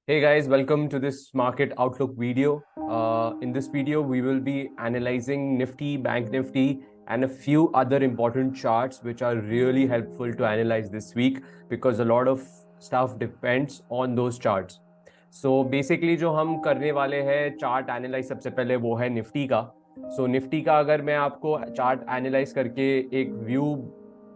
Hey guys, welcome to this market outlook video. In this video, we will be analyzing Nifty, Bank Nifty, and a few other important charts which are really helpful to analyze this week because a lot of stuff depends on those charts. So basically जो हम करने वाले हैं chart analyse सबसे पहले वो है Nifty का. सो निफ्टी का अगर मैं आपको चार्ट एनालाइज करके एक व्यू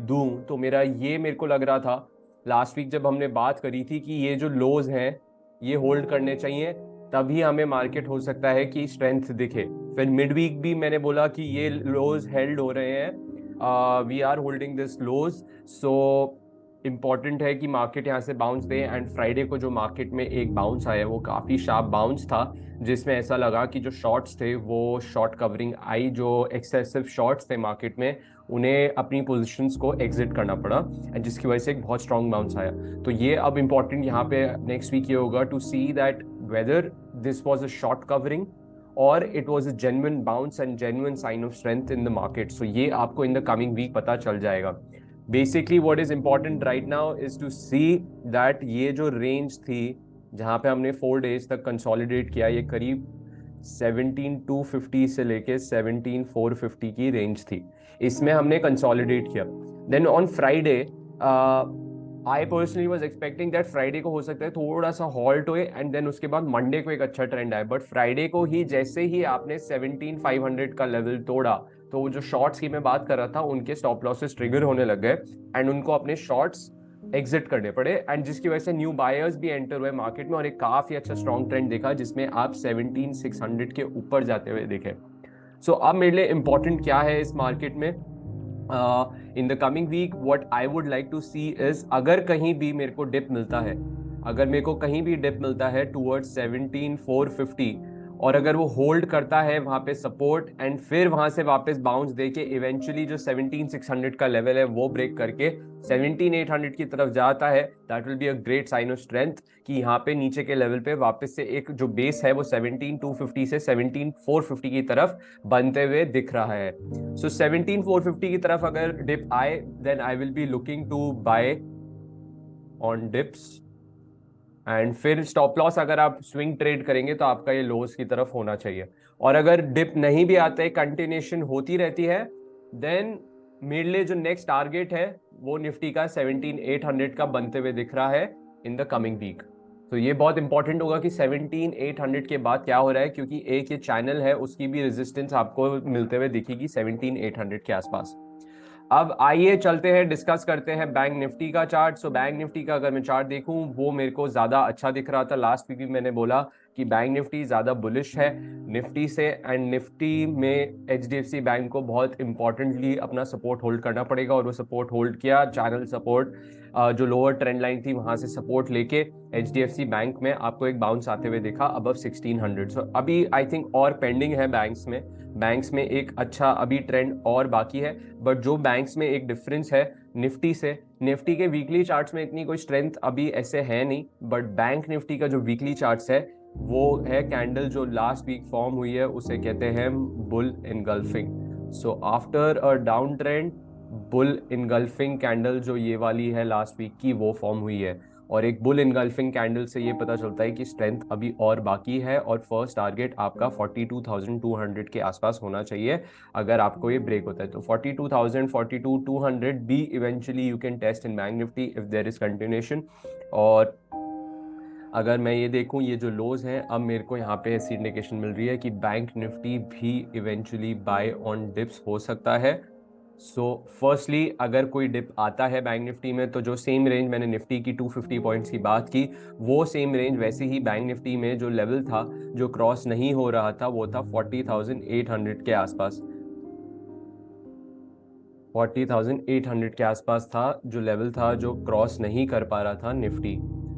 दूं तो मेरे को लग रहा था लास्ट वीक जब हमने बात करी थी कि ये जो लोज हैं ये होल्ड करने चाहिए, तभी हमें मार्केट हो सकता है कि स्ट्रेंथ दिखे. फिर मिड वीक भी मैंने बोला कि ये लोज हेल्ड हो रहे हैं, we are holding this lows. So important है कि मार्केट यहाँ से बाउंस दे. एंड फ्राइडे को जो मार्केट में एक बाउंस आया वो काफ़ी शार्प बाउंस था, जिसमें ऐसा लगा कि जो शॉर्ट्स थे वो शॉर्ट कवरिंग आई, जो एक्सेसिव शॉर्ट्स थे मार्केट में उन्हें अपनी पोजीशंस को एग्जिट करना पड़ा, एंड जिसकी वजह से एक बहुत स्ट्रॉन्ग बाउंस आया. तो ये अब इम्पॉर्टेंट यहाँ पे नेक्स्ट वीक ये होगा to see that whether this was a short covering or it was a genuine bounce and genuine sign of strength in the market. So ये आपको इन द कमिंग वीक पता चल जाएगा. Basically what is important right now is to see that ये जो range थी जहां पे हमने 4 डेज तक कंसोलिडेट किया, ये करीब 17,250 से लेके 17,450 की रेंज थी. इसमें हमने कंसोलिडेट किया. Then on Friday I personally was expecting that Friday को हो सकता है थोड़ा सा हॉल्ट हुए एंड देन उसके बाद मंडे को एक अच्छा ट्रेंड आए. बट फ्राइडे को ही जैसे ही आपने 17,500 का लेवल तोड़ा तो जो शॉर्ट्स की मैं बात कर रहा था उनके स्टॉप लॉसेस ट्रिगर होने लग गए एंड उनको अपने शॉर्ट्स एग्जिट करने पड़े, एंड जिसकी वजह से न्यू बायर्स भी एंटर हुए मार्केट में और एक काफी अच्छा स्ट्रॉन्ग ट्रेंड देखा जिसमें आप 17,600 के ऊपर जाते हुए देखे. सो अब मेरे लिए इंपॉर्टेंट क्या है इस मार्केट में in the coming week, what I would like to see is अगर कहीं भी मेरे को डिप मिलता है, अगर मेरे को कहीं भी डिप मिलता है टूवर्ड्स 17,450 और अगर वो होल्ड करता है वहां पे सपोर्ट एंड फिर वहां से वापस बाउंस देके इवेंचुअली जो 17,600 का लेवल है वो ब्रेक करके 17,800 की तरफ जाता है, that will be a great sign of strength कि यहाँ पे नीचे के लेवल पे वापस से एक जो बेस है वो 17,250 से 17,450 की तरफ बनते हुए दिख रहा है. सो 17,450 की तरफ अगर डिप आए then I will be looking to buy on dips, and फिर स्टॉप लॉस अगर आप स्विंग ट्रेड करेंगे तो आपका ये लोज की तरफ होना चाहिए. और अगर डिप नहीं भी आता है, कंटिन्यूएशन होती रहती है, देन मेरे लिए जो नेक्स्ट टारगेट है वो निफ्टी का 17,800 का बनते हुए दिख रहा है इन द कमिंग वीक. तो ये बहुत इंपॉर्टेंट होगा कि 17,800 के बाद क्या हो रहा है, क्योंकि एक ये चैनल है उसकी भी रेजिस्टेंस आपको मिलते हुए दिखेगी 17,800 के आसपास. अब आइए चलते हैं, डिस्कस करते हैं बैंक निफ्टी का चार्ट. सो बैंक निफ्टी का अगर मैं चार्ट देखूं वो मेरे को ज्यादा अच्छा दिख रहा था. लास्ट वीक भी मैंने बोला कि बैंक निफ्टी ज्यादा बुलिश है निफ्टी से, एंड निफ्टी में एचडीएफसी बैंक को बहुत इंपॉर्टेंटली अपना सपोर्ट होल्ड करना पड़ेगा और वो सपोर्ट होल्ड किया. चैनल सपोर्ट जो लोअर ट्रेंड लाइन थी वहां से सपोर्ट लेके एचडीएफसी बैंक में आपको एक बाउंस आते हुए देखा अबव 1600. सो अभी आई थिंक और पेंडिंग है बैंक्स में एक अच्छा अभी ट्रेंड और बाकी है. बट जो बैंक्स में एक डिफरेंस है निफ्टी से, निफ्टी के वीकली चार्ट्स में इतनी कोई स्ट्रेंथ अभी ऐसे है नहीं, बट बैंक निफ्टी का जो वीकली चार्ट्स है वो है कैंडल जो लास्ट वीक फॉर्म हुई है उसे कहते हैं bull engulfing. So after a down trend bull engulfing candle जो ये वाली है लास्ट वीक की वो फॉर्म हुई है, और एक बुल इनगल्फिंग कैंडल से ये पता चलता है कि स्ट्रेंथ अभी और बाकी है और फर्स्ट टारगेट आपका 42,200 के आसपास होना चाहिए अगर आपको ये ब्रेक होता है. तो 42,000 42,200 भी eventually you can test in Bank Nifty if there is continuation. और अगर मैं ये देखूं ये जो लोज हैं, अब मेरे को यहाँ पे ऐसी इंडिकेशन मिल रही है कि बैंक निफ्टी भी इवेंचुअली बाय ऑन डिप्स हो सकता है. सो फर्स्टली अगर कोई डिप आता है बैंक निफ्टी में तो जो सेम रेंज मैंने निफ्टी की 250 पॉइंट्स की बात की वो सेम रेंज वैसे ही बैंक निफ्टी में जो लेवल था जो क्रॉस नहीं हो रहा था वो था 40,800 के आसपास. 40,800 के आसपास था जो लेवल था जो क्रॉस नहीं कर पा रहा था निफ्टी.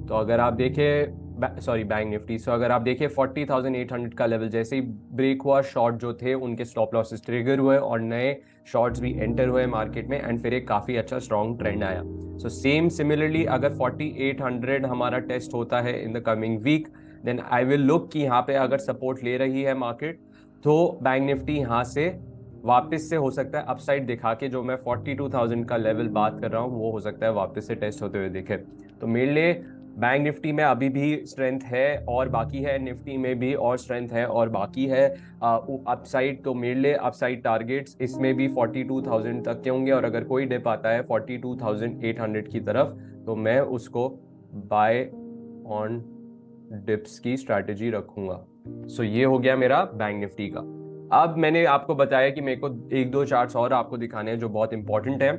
तो अगर आप देखें बैंक निफ्टी, सो अगर आप देखें 40,800 का लेवल जैसे ही ब्रेक हुआ, शॉर्ट जो थे उनके स्टॉप लॉसेस ट्रिगर हुए और नए शॉर्ट्स भी एंटर हुए मार्केट में एंड फिर एक काफी अच्छा स्ट्रॉन्ग ट्रेंड आया. सो सेम सिमिलरली अगर 4800 हमारा टेस्ट होता है in the coming week, then I will look कि यहाँ पे अगर सपोर्ट ले रही है मार्केट तो बैंक निफ्टी यहाँ से वापस से हो सकता है अपसाइड दिखा के जो मैं 42,000 का लेवल बात कर रहा हूँ वो हो सकता है वापस से टेस्ट होते हुए दिखे. तो मेरे लिए बैंक निफ्टी में अभी भी स्ट्रेंथ है और बाकी है, निफ्टी में भी और स्ट्रेंथ है और बाकी है। अपसाइड तो मेरे लिए अपसाइड टारगेट्स इसमें भी 42,000 तक के होंगे, और अगर कोई डिप आता है 42,800 की तरफ तो मैं उसको बाय ऑन डिप्स की स्ट्रैटेजी रखूंगा। सो ये हो गया मेरा बैंक निफ्टी का। अब मैंने आपको बताया कि मेरे को एक दो चार्ट्स और आपको दिखाने हैं जो बहुत इंपॉर्टेंट है।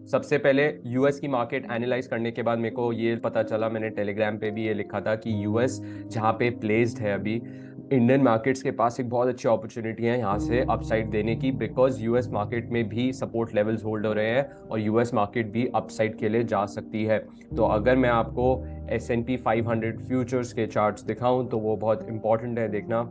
सबसे पहले यूएस की मार्केट एनालाइज करने के बाद मेरे को ये पता चला, मैंने टेलीग्राम पे भी ये लिखा था कि यूएस जहाँ पे प्लेस्ड है अभी, इंडियन मार्केट्स के पास एक बहुत अच्छी अपॉर्चुनिटी है यहाँ से अपसाइड देने की, बिकॉज यूएस मार्केट में भी सपोर्ट लेवल्स होल्ड हो रहे हैं और यूएस मार्केट भी अपसाइड के लिए जा सकती है। तो अगर मैं आपको S&P 500 फ्यूचर्स के चार्ट्स दिखाऊं तो वो बहुत इंपॉर्टेंट है देखना।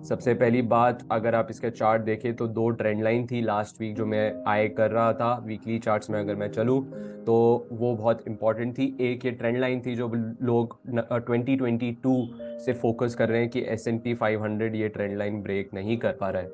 सबसे पहली बात, अगर आप इसका चार्ट देखें तो दो ट्रेंड लाइन थी लास्ट वीक जो मैं आए कर रहा था वीकली चार्ट्स में, अगर मैं चलूं तो वो बहुत इंपॉर्टेंट थी। एक ये ट्रेंड लाइन थी जो लोग 2022 से फोकस कर रहे हैं कि S&P 500 ये ट्रेंड लाइन ब्रेक नहीं कर पा रहा है,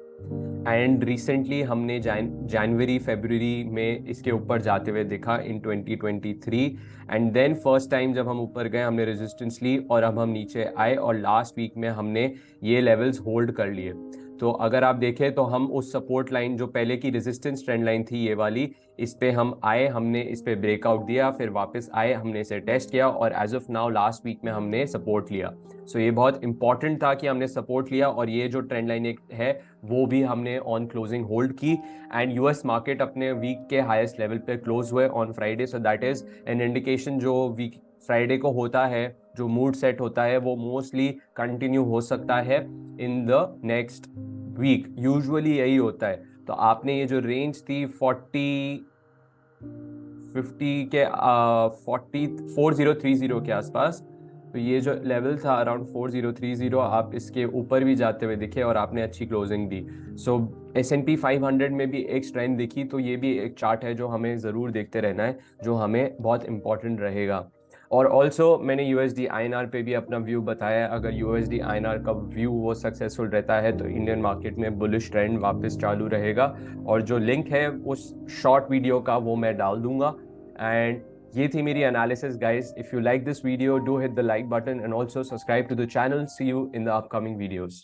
एंड रिसेंटली हमने जनवरी फरवरी में इसके ऊपर जाते हुए देखा इन 2023, एंड देन फर्स्ट टाइम जब हम ऊपर गए हमने रेजिस्टेंस ली और अब हम नीचे आए और लास्ट वीक में हमने ये लेवल्स होल्ड कर लिए। तो अगर आप देखें तो हम उस सपोर्ट लाइन जो पहले की रेजिस्टेंस ट्रेंड लाइन थी ये वाली, इस पे हम आए, हमने इस पे ब्रेकआउट दिया, फिर वापस आए, हमने इसे टेस्ट किया और as of now last week में हमने सपोर्ट लिया। सो ये बहुत इंपॉर्टेंट था कि हमने सपोर्ट लिया और ये जो ट्रेंड लाइन एक है वो भी हमने ऑन क्लोजिंग होल्ड की, एंड यूएस मार्केट अपने वीक के हाईएस्ट लेवल पे क्लोज हुए on Friday. So that is an indication, जो वीक फ्राइडे को होता है जो मूड सेट होता है वो मोस्टली कंटिन्यू हो सकता है in the next week, usually यही होता है। तो आपने ये जो रेंज थी 50 के 4030 के आसपास, तो ये जो लेवल था अराउंड 4030, आप इसके ऊपर भी जाते हुए दिखे और आपने अच्छी क्लोजिंग दी। सो S&P 500 में भी एक स्ट्रेंथ दिखी, तो ये भी एक चार्ट है जो हमें ज़रूर देखते रहना है, जो हमें बहुत इंपॉर्टेंट रहेगा। और ऑल्सो मैंने USD INR पे भी अपना व्यू बताया, अगर USD INR का व्यू वो सक्सेसफुल रहता है तो इंडियन मार्केट में बुलिश ट्रेंड वापस चालू रहेगा। और जो लिंक है उस शॉर्ट वीडियो का वो मैं डाल दूंगा। एंड ये थी मेरी analysis guys. If you like this video do hit the like button and also subscribe to the channel. See you in the upcoming videos.